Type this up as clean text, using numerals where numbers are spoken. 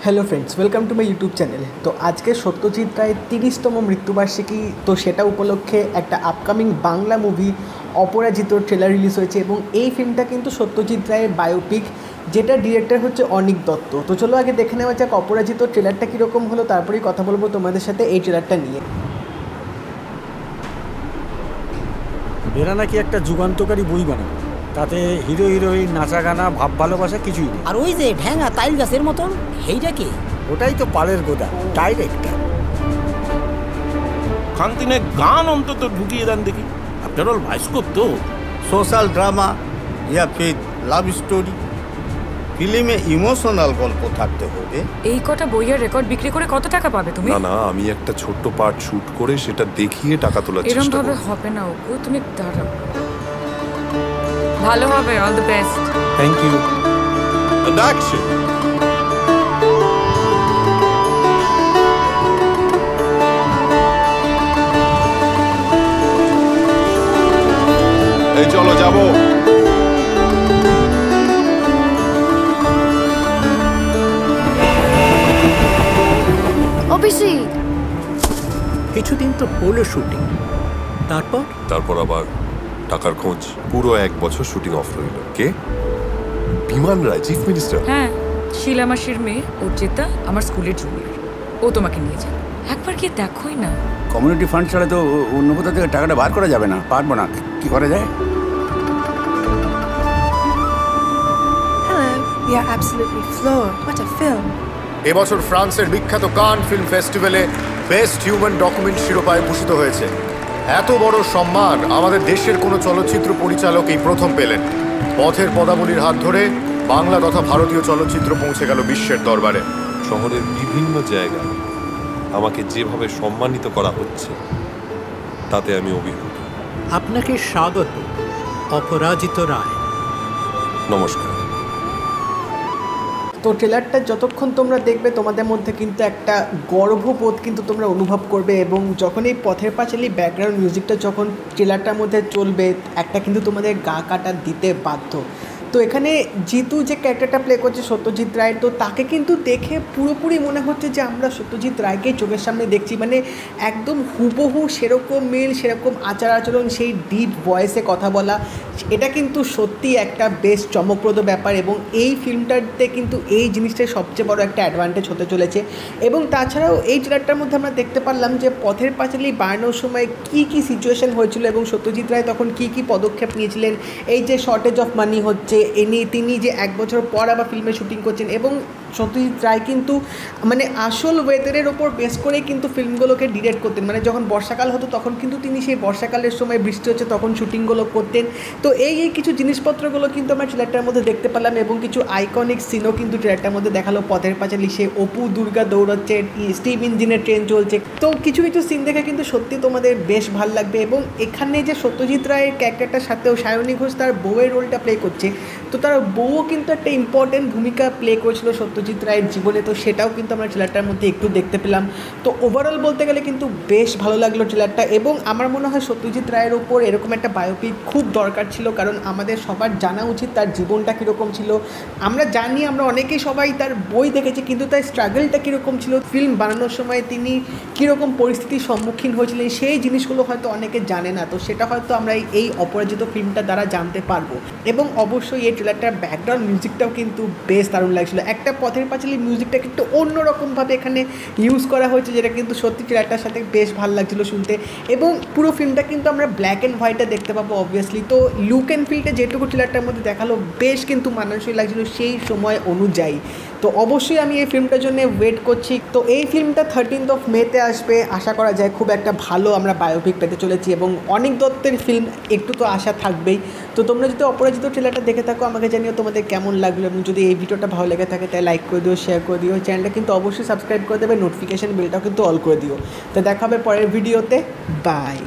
Hello friends, welcome to my YouTube channel. তো আজকে সত্যজিৎ রায়ের 30তম মৃত্যুবার্ষিকী, তো সেটা উপলক্ষে একটা আপকামিং বাংলা মুভি অপরাজিতর ট্রেলার রিলিজ হয়েছে এবং এই ফিল্মটা কিন্তু সত্যজিৎ রায়ের বায়োপিক, যেটা ডিরেক্টর হচ্ছে অনিক দত্ত। তো চলো আগে দেখে নেওয়া যাক অপরাজিতর ট্রেলারটা কীরকম হলো, তারপরেই কথা বলবো তোমাদের সাথে এই ট্রেলারটা নিয়ে। এরা নাকি একটা যুগান্তকারী বই বানাবে, তাতে হিরো হিরোইন, নাচা গানা, ভাব ভালোবাসা কিছুই নেই। আর ওই যে ঢ্যাঙা তাইল গাছের মতন, সেইটা কি? ওটাই তো পালের গোদা, ডাইরেক্টর। খানতিনে গান অন্তত ঢুকিয়ে দেন দেখি। আফটার অল বায়োস্কোপ তো। সোশ্যাল ড্রামা ইয়া ফির লাভ স্টোরি, ফিল্মে ইমোশনাল গল্প থাকতে হবে। এই কটা বইয়ের রেকর্ড বিক্রি করে কত টাকা পাবে তুমি? না, আমি একটা ছোট্ট পার্ট শুট করে সেটা দেখিয়ে টাকা তোলার চেষ্টা করব। এরকম ভাবে হবে না ওগো, তুমি দাঁড়াও। ভালো হবে, all the best. Thank you. Action. এই চলো যাবো। কিছুদিন তো হলো শুটিং, তারপর আবার টাকার খোঁজ। পুরো 1 বছর শুটিং অফ রইল। কে? বিমান রায়, চিফ মিনিস্টার। হ্যাঁ, শিলা মাসির মেয়ে অর্চিতা, আমার স্কুলের জুনিয়র। ও তোমাকে নিয়ে যাবে, একবার গিয়ে দেখোই না। কমিউনিটি ফান্ড ছাড়া তো অন্য কোথা থেকে টাকাটা বার করা যাবে না, পারবো না। কি করা যায়? Hello, we are absolutely floored. What a film! এবছর ফ্রান্সের বিখ্যাত কান ফিল্ম ফেস্টিভ্যালে বেস্ট হিউম্যান ডকুমেন্ট শিরোপায় ভূষিত হয়েছে। এত বড় সম্মান আমাদের দেশের কোনো চলচ্চিত্র পরিচালক এই প্রথম পেলেন। পথের পদাবলীর হাত ধরে বাংলা তথা ভারতীয় চলচ্চিত্র পৌঁছে গেল বিশ্বের দরবারে। শহরের বিভিন্ন জায়গায় আমাকে যেভাবে সম্মানিত করা হচ্ছে তাতে আমি অভিভূত। আপনাকে স্বাগত, অপরাজিত রায়। নমস্কার। তো ট্রেলারটা যতক্ষণ তোমরা দেখবে তোমাদের মধ্যে কিন্তু একটা গর্ববোধ কিন্তু তোমরা অনুভব করবে, এবং যখন এই পথের পাঁচালী ব্যাকগ্রাউন্ড মিউজিকটা যখন ট্রেলারটার মধ্যে চলবে, একটা কিন্তু তোমাদের গা কাটা দিতে বাধ্য। তো এখানে জিতু যে ক্যারেক্টারটা প্লে করছে সত্যজিৎ রায়, তো তাকে কিন্তু দেখে পুরোপুরি মনে হচ্ছে যে আমরা সত্যজিৎ রায়কেই চোখের সামনে দেখছি। মানে একদম হুবহু সেরকম মিল, সেরকম আচার আচরণ, সেই ডিপ ভয়েসে কথা বলা, এটা কিন্তু সত্যি একটা বেশ চমকপ্রদ ব্যাপার। এবং এই ফিল্মটাতে কিন্তু এই জিনিসটাই সবচেয়ে বড় একটা অ্যাডভান্টেজ হতে চলেছে। এবং তাছাড়াও এই ট্রেলারটার মধ্যে আমরা দেখতে পারলাম যে পথের পাঁচালী বানানোর সময় কী সিচুয়েশন হয়েছিল এবং সত্যজিৎ রায় তখন কী পদক্ষেপ নিয়েছিলেন। এই যে শর্টেজ অফ মানি হচ্ছে, তিনি যে 1 বছর পর আবার ফিল্মে শুটিং করছেন, এবং সত্যজিৎ রায় কিন্তু মানে আসল ওয়েদারের ওপর বেস করেই কিন্তু ফিল্মগুলোকে ডিরেক্ট করতেন। মানে যখন বর্ষাকাল হতো তখন কিন্তু তিনি সেই বর্ষাকালের সময় বৃষ্টি হচ্ছে তখন শুটিংগুলো করতেন। তো এই কিছু জিনিসপত্রগুলো কিন্তু আমরা ট্রেলারটার মধ্যে দেখতে পেলাম, এবং কিছু আইকনিক সিনও কিন্তু ট্রেলারটার মধ্যে দেখালো। পথের পাঁচালী সে অপু দুর্গা দৌড়াচ্ছে, স্টিম ইঞ্জিনের ট্রেন চলছে, তো কিছু সিন দেখে কিন্তু সত্যি তোমাদের বেশ ভালো লাগবে। এবং এখানে যে সত্যজিৎ রায়ের ক্যারেক্টারটার সাথেও সায়নী ঘোষ তার বউয়ের রোলটা প্লে করছে, তো তার বউও কিন্তু একটা ইম্পর্টেন্ট ভূমিকা প্লে করেছিল সত্যজিৎ রায়ের জীবনে, তো সেটাও কিন্তু আমরা ট্রেলারটার মধ্যে একটু দেখতে পেলাম। তো ওভারঅল বলতে গেলে কিন্তু বেশ ভালো লাগলো ট্রেলারটা, এবং আমার মনে হয় সত্যজিৎ রায়ের ওপর এরকম একটা বায়োপিক খুব দরকার ছিল, কারণ আমাদের সবার জানা উচিত তার জীবনটা কীরকম ছিল। আমরা জানি, আমরা অনেকেই সবাই তার বই দেখেছি, কিন্তু তার স্ট্রাগলটা কীরকম ছিল, ফিল্ম বানানোর সময় তিনি কীরকম পরিস্থিতির সম্মুখীন হয়েছিলেন, সেই জিনিসগুলো হয়তো অনেকে জানে না। তো সেটা হয়তো আমরা এই অপরাজিত ফিল্মটা দ্বারা জানতে পারবো। এবং অবশ্যই এই ট্রেলারটার ব্যাকগ্রাউন্ড মিউজিকটাও কিন্তু বেশ দারুণ লাগছিলো। একটা পথের পাঁচালী মিউজিকটাকে একটু অন্যরকমভাবে এখানে ইউজ করা হয়েছে, যেটা কিন্তু সত্যি ট্রেলারটার সাথে বেশ ভালো লাগছিলো শুনতে। এবং পুরো ফিল্মটা কিন্তু আমরা ব্ল্যাক অ্যান্ড হোয়াইটে দেখতে পাবো অবভিয়াসলি। তো লুক অ্যান্ড ফিলটা যেটুকু ট্রেলারটার মধ্যে দেখালো বেশ কিন্তু মানানসই লাগছিলো সেই সময় অনুযায়ী। তো অবশ্যই আমি এই ফিল্মটার জন্য ওয়েট করছি। তো এই ফিল্মটা 13th of May আসবে, আশা করা যায় খুব একটা ভালো আমরা বায়োপিক পেতে চলেছি, এবং অনিক দত্তের ফিল্ম একটু তো আশা থাকবেই। তো তোমরা যদি অপরাজিত ট্রেলারটা দেখে থাকো আমাকে জানিও তোমাদের কেমন লাগলো, এবং যদি এই ভিডিওটা ভালো লেগে থাকে তাই লাইক করে দিও, শেয়ার করে দিও, চ্যানেলটা কিন্তু অবশ্যই সাবস্ক্রাইব করে দেবে, নোটিফিকেশান বেলটাও কিন্তু অল করে দিও। তো দেখা হবে পরের ভিডিওতে, বাই।